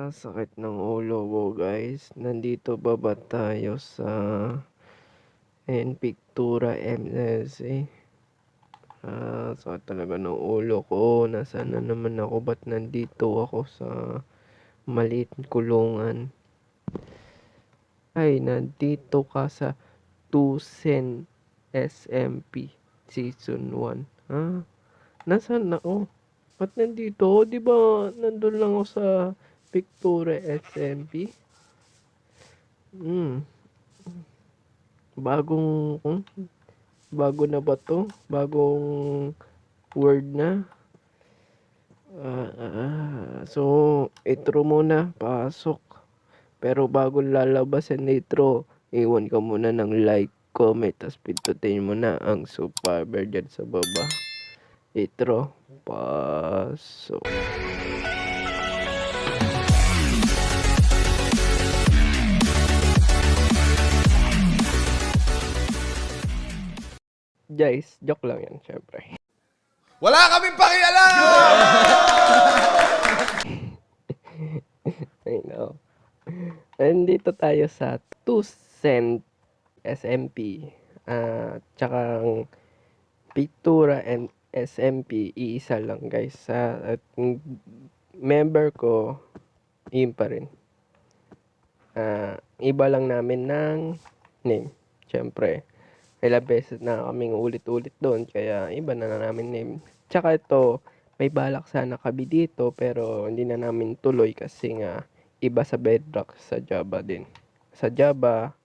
Sakit ng ulo ko guys. Nandito ba tayo sa Pictura MLC? Sakit talaga ng ulo ko. Nasaan na naman ako? Ba't nandito ako sa maliit kulungan? Ay, nandito ka sa Tusen SMP Season 1. Nasaan ako? Ba't nandito ako? Di ba nandun lang ako sa Pictura SMP? Bagong, bago na ba to? Bagong word na? So, intro muna, pasok. Pero bago lalabas ang intro, iwan ka muna ng like, comment, tapos pindutin mo na ang subscriber dyan sa baba. Intro, pasok. Guys, joke lang yan, syempre. Wala kaming pakialam! I know. Nandito tayo sa Tucent SMP. Tsaka Pictura and SMP, iisa lang guys. At member ko, yun pa rin. Iba lang namin ng name. Siyempre, ilang beses na kaming ulit-ulit doon, kaya iba na namin name. Tsaka ito, may balak sana kami dito, pero hindi na namin tuloy kasi nga, iba sa Bedrock, sa Java din. Sa Java,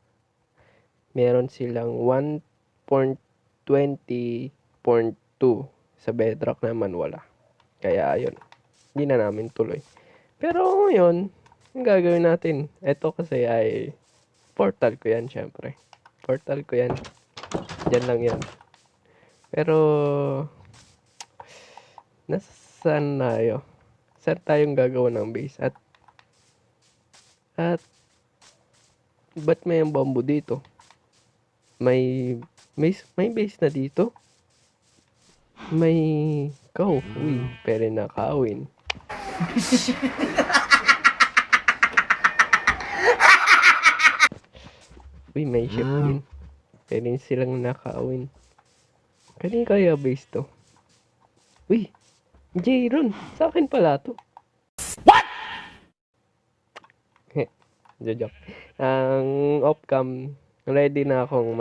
meron silang 1.20.2. Sa Bedrock naman wala. Kaya ayun, hindi na namin tuloy. Pero ngayon, ang gagawin natin, ito kasi ay portal ko yan syempre. Portal ko yan. Diyan lang yan. Pero, nasaan tayo? Saan tayong gagawa ng base? At ba't may ang bamboo dito? May base na dito? May uy, pwede na kawin. Uy, may ship din. Pwede silang nakawin. Kanina kaya base to? Uy, Jayron, sa akin pala to. What? Joke. Ang off-cam, ready na ako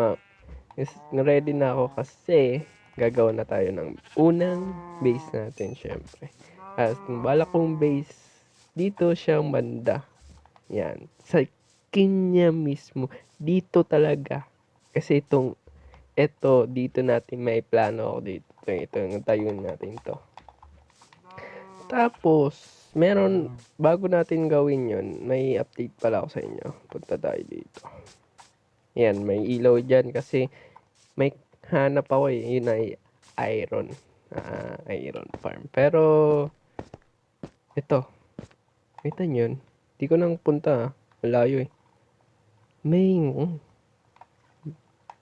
kasi gagawa na tayo ng unang base natin syempre. At balak kong base dito siyang banda. Yan. Sa kanya mismo. Dito talaga. Kasi dito natin may plano ako dito. Ito yung tayo natin to. Tapos, bago natin gawin yun, may update pala ako sa inyo. Punta tayo dito. Yan, may ilaw dyan kasi may hanap ako eh. Yun ay iron. Iron farm. Pero, ito. Kita nyo yun. Di ko nang punta. Malayo eh. May,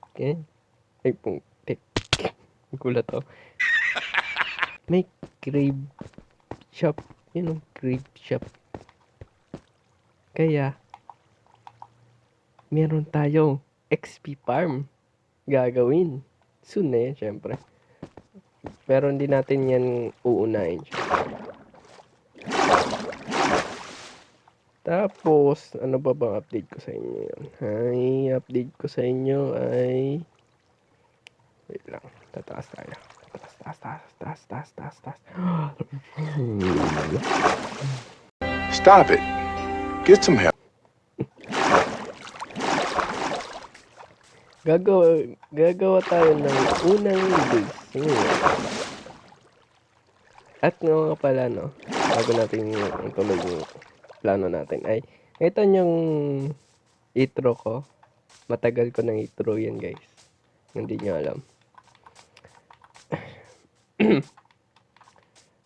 okay. Ay, putik. Gulat ako. May crave shop. Yun, crave shop. Kaya, meron tayong XP farm gagawin. Soon na yan, syempre. Pero hindi natin yan uunahin. Tapos, ano ba bang update ko sa inyo yun? Update ko sa inyo ay... Wait lang, tataas tayo. Taas. Stop it. Get some help. Gagawa tayo ng unang base. At nga pala, no, bago natin tuloy yung plano natin ay, ito yung intro ko. Matagal ko nang intro yan, guys. Hindi nyo alam.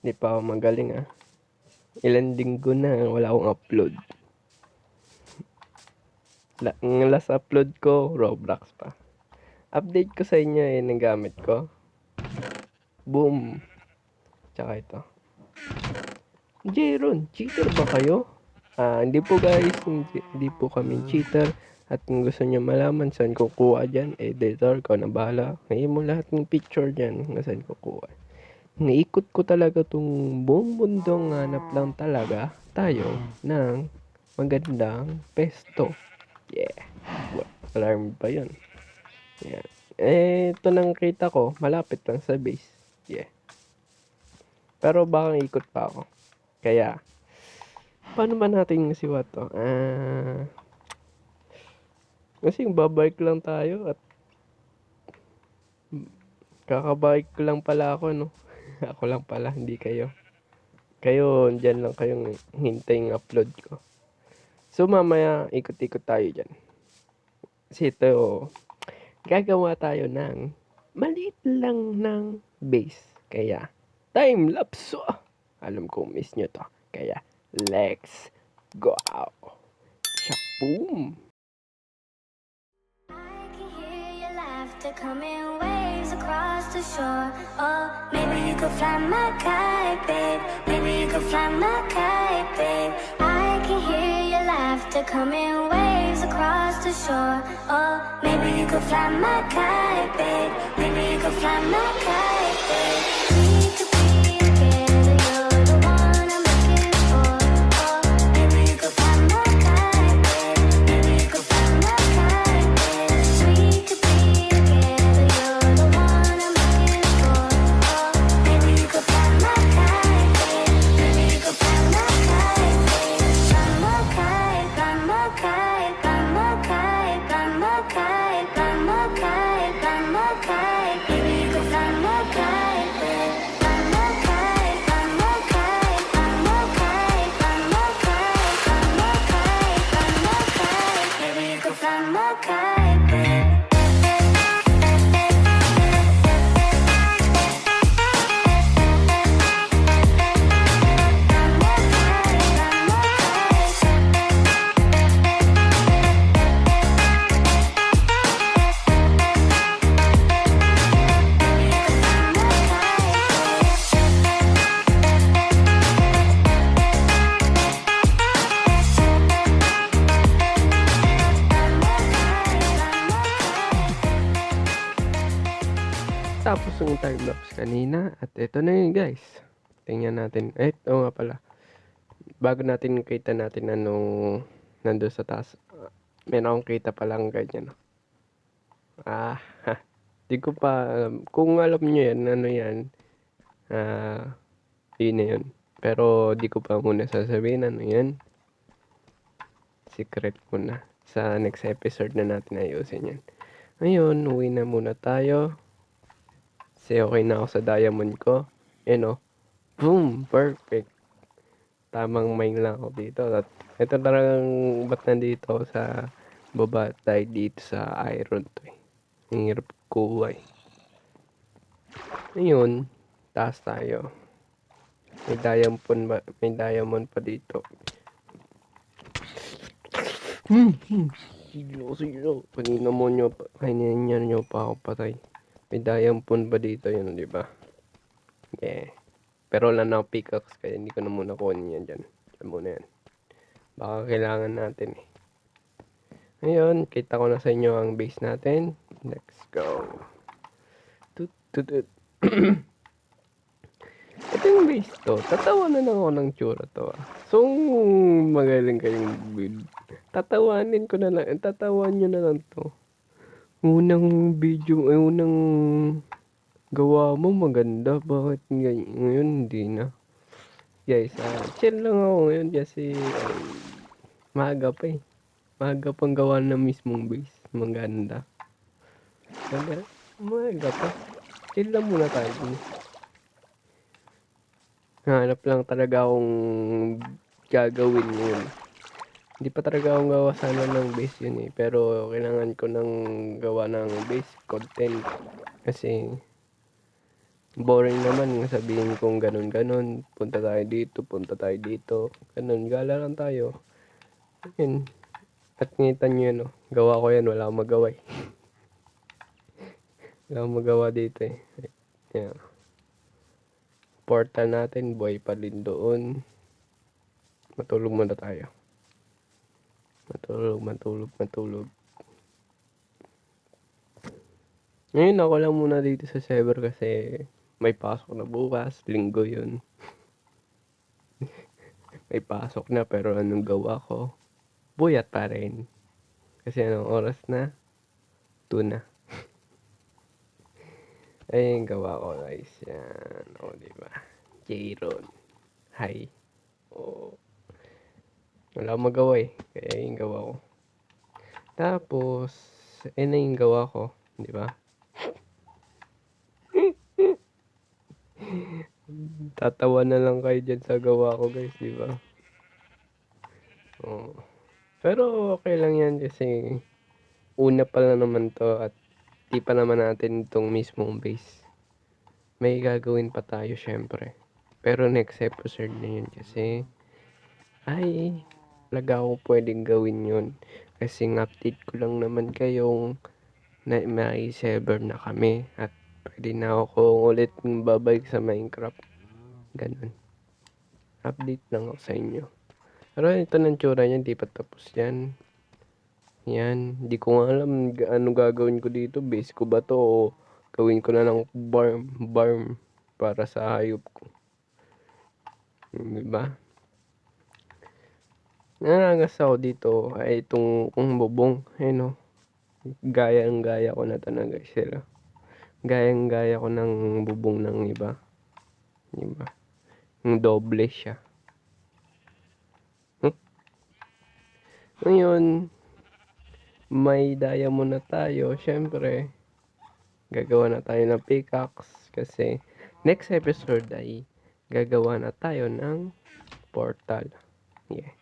Hindi pa ako magaling, Ilan linggo na wala akong upload. Ang last upload ko, Roblox pa. Update ko sa inyo ng gamit ko. Boom. Tsaka ito. Jayron, cheater ba kayo? Hindi po guys, hindi po kami cheater. At kung gusto niyo malaman saan kukuha dyan, editor ko na bahala. Ngayon mo lahat ng picture dyan kung saan kukuha. Naikot ko talaga tong buong mundong hanap lang talaga tayo ng magandang pesto. Yeah. Alarm pa yun. Yeah. Ito nang kita ko, malapit lang sa base. Yeah. Pero baka ikot pa ako. Kaya, paano ba natin siwa to? Kasi babike lang tayo at kakabike lang pala ako, no? Ako lang pala, hindi kayo. Kayo, dyan lang kayong hintay upload ko. So, mamaya, ikot-ikot tayo dyan. Kasi ito, gagawa tayo ng maliit lang ng base. Kaya, time lapse. Alam ko, miss nyo to. Kaya, let's go. Shaboom! I can hear your laughter coming waves across the shore. Oh, maybe you could fly my kite, babe. Maybe you could fly my kite, babe. I can hear your laughter coming waves across the shore. Oh, maybe you could fly my kite, babe. Maybe you could fly my kite, babe. We could be together, you're the one I'm looking for. Oh, maybe you could fly my kite, babe. Maybe you could fly my kite, babe. We could be together, you're the one I'm looking for. Oh, maybe you could fly my kite, babe. Maybe you could fly my kite, babe. Fly my kite, fly my kite, fly my kite, fly my kite, fly my kite, fly my kite. Maybe you could fly my kite, babe. Fly my kite, fly my kite, fly my kite, fly my kite, fly my kite, fly my kite. Maybe you could fly my kite, babe. Tapos yung time-lapse kanina. At ito na yun guys. Tingnan natin. Ito nga pala. Bago natin kita natin anong nandun sa taas. Meron akong kita palang ganyan. Di ko pa alam. Kung alam nyo yan, ano yan. Yun na yun. Pero di ko pa muna sasabihin ano yan. Secret muna. Sa next episode na natin ayusin yan. Ngayon, uwi na muna tayo. Kasi okay na ako sa diamond ko. Boom! Perfect. Tamang main lang ako dito. At ito talagang ba't nandito sa baba tayo dito sa iron to eh. Ang hirap kuha eh. Ngayon, taas tayo. May diamond pa dito. Silo. Kanina nyo pa ako patay. May diamond pa dito yun, di ba? Yeah. Pero wala na ako pickaxe kaya hindi ko na muna kunin yan dyan. Diyan muna yan. Baka kailangan natin eh. Ngayon, kita ko na sa inyo ang base natin. Let's go. Ito yung base to. Tatawanan ako ng tsura to. So, magaling kayong build. Tatawanin ko na lang. Tatawan nyo na lang to. Unang gawa mo maganda. Bakit ngayon hindi na? Guys, chill lang ako ngayon kasi maaga pa eh. Maaga pang gawa ng mismong base. Maganda. Maaga pa. Chill lang muna tayo. Hanap lang talaga akong gagawin yun. Hindi pa talaga akong gawa sana ng base yun eh. Pero kailangan ko ng gawa ng base content. Kasi boring naman sabihin kong ganun. Punta tayo dito. Ganun, gala lang tayo. Yun. At ngita nyo yun, gawa ko yan, wala akong magawa eh. Wala akong magawa dito eh. Yeah. Portal natin, buhay pa rin doon. Matulog muna tayo. Matulog. Ngayon ako lang muna dito sa server kasi may pasok na bukas, linggo yun. May pasok na pero anong gawa ko? Buyat pa rin. Kasi anong oras na? 2 na. Ay, yung gawa ko guys. Yan. O, diba? Jayron. Hi. O. Wala akong magawa eh. Kaya yung gawa ko. Tapos, na yung gawa ko. Diba? Tatawa na lang kayo dyan sa gawa ko guys, diba? O. Pero okay lang yan kasi una pa lang naman to at di pa naman natin itong mismong base. May gagawin pa tayo syempre. Pero next episode na yun kasi ay talaga ako pwedeng gawin yun. Kasi update ko lang naman kayong na may server na kami at pwede na ako ulit babalik sa Minecraft. Ganun. Update lang ako sa inyo. Pero ito ng tsura niya, di pa tapos yan. Yan, di ko nga alam ano gagawin ko dito. Base ko ba to o gawin ko na ng farm para sa hayop ko. Diba? Nanangas ako dito ay itong bubong. Ayun o. Gaya ko na talaga sila. Gaya ko ng bubong ng iba. Diba? Yung doble siya. Ngayon, may diamond na tayo. Syempre, gagawa na tayo ng pickaxe kasi next episode ay gagawa na tayo ng portal. Yeah.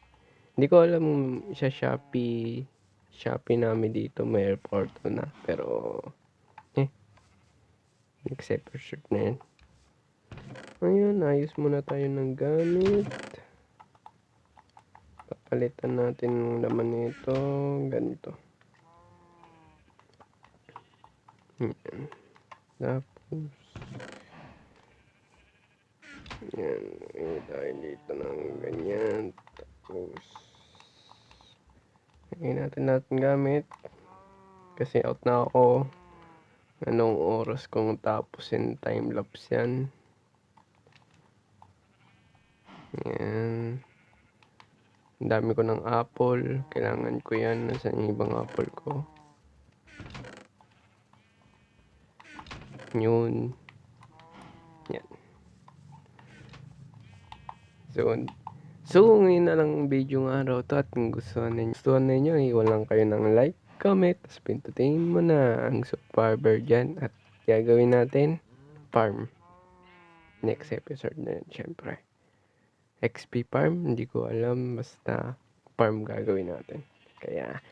Hindi ko alam sa Shopee namin dito may portal na. Pero, next episode na yan. Ayun, ayos muna tayo ng gamit. Papalitan natin yung laman nito. Ganito. Yan. Tapos, yan. Tayo dito ng ganyan. Tapos, lagyan natin gamit. Kasi out na ako. Anong oras kung tapos yung time-lapse yan. Yan. Ang dami ko ng apple. Kailangan ko yan. Nasaan yung ibang apple ko? Yun. Yan. So ngayon na lang video ng araw to at kung gustuhan ninyo, iwan lang kayo ng like, comment, tapos pindutin mo na ang subscriber dyan at gagawin natin farm. Next episode na yun, syempre. XP farm, hindi ko alam, basta farm gagawin natin. Kaya,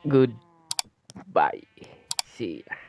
goodbye. See ya.